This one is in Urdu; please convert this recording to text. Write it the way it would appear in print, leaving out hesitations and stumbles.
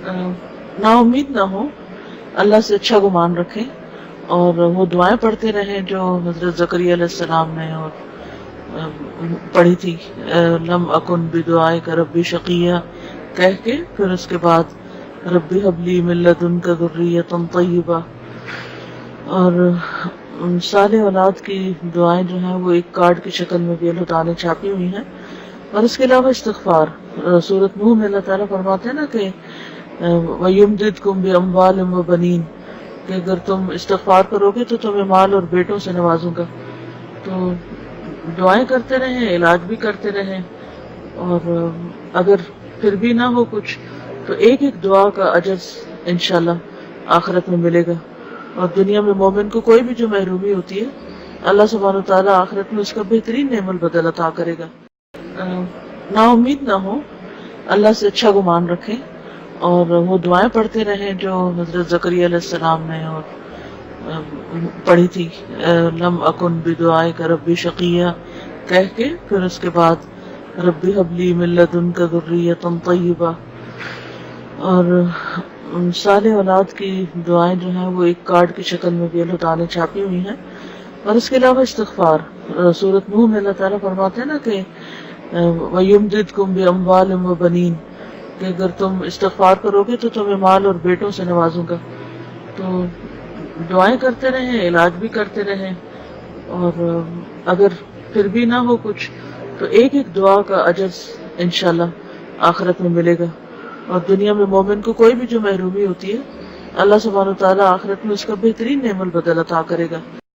نا امید نہ ہو، اللہ سے اچھا گمان رکھیں اور وہ دعائیں پڑھتے رہیں جو حضرت زکریا علیہ السلام نے اور پڑھی تھی، لم اکن بدعائک ربی شقیہ کہہ کے، پھر اس کے بعد ربی حب لی من لدنک ذریۃ طیبہ، اور صالح اولاد کی دعائیں جو ہیں وہ ایک کارڈ کی شکل میں بھی اللہ تعالیٰ نے چھاپی ہوئی ہیں، اور اس کے علاوہ استغفار۔ سورۃ نوح میں اللہ تعالیٰ فرماتے ہیں نا کہ وَيُمْدِدْكُمْ بِأَمْوَالٍ وَبَنِينَ، کہ اگر تم استغفار کرو گے تو تمہیں مال اور بیٹوں سے نوازوں گا۔ تو دعائیں کرتے رہیں، علاج بھی کرتے رہیں، اور اگر پھر بھی نہ ہو کچھ تو ایک ایک دعا کا اجر انشاءاللہ آخرت میں ملے گا، اور دنیا میں مومن کو کوئی بھی جو محرومی ہوتی ہے اللہ سبحانہ و تعالیٰ آخرت میں اس کا بہترین نعم البدل عطا کرے گا۔ نا امید نہ ہو، اللہ سے اچھا گمان رکھیں اور وہ دعائیں پڑھتے رہیں جو حضرت زکریا علیہ السلام نے اور پڑھی تھی، لم اکن بدعائک ربی شقیہ کہہ کے، پھر اس کے بعد ربی حب لی من لدنک ذریۃ طیبہ، اور صالح اولاد کی دعائیں جو ہیں وہ ایک کارڈ کی شکل میں بھی اللہ تعالیٰ نے چھاپی ہوئی ہیں، اور اس کے علاوہ استغفار۔ سورۃ نوح میں اللہ تعالیٰ فرماتے ہیں نا کہ وَيُمْدِدْكُمْ بِأَمْوَالٍ وَبَنِينَ، کہ اگر تم استغفار کرو گے تو تمہیں مال اور بیٹوں سے نوازوں گا۔ تو دعائیں کرتے رہیں، علاج بھی کرتے رہیں، اور اگر پھر بھی نہ ہو کچھ تو ایک ایک دعا کا اجر انشاءاللہ آخرت میں ملے گا، اور دنیا میں مومن کو کوئی بھی جو محرومی ہوتی ہے اللہ سبحانہ و تعالیٰ آخرت میں اس کا بہترین نعم البدل عطا کرے گا۔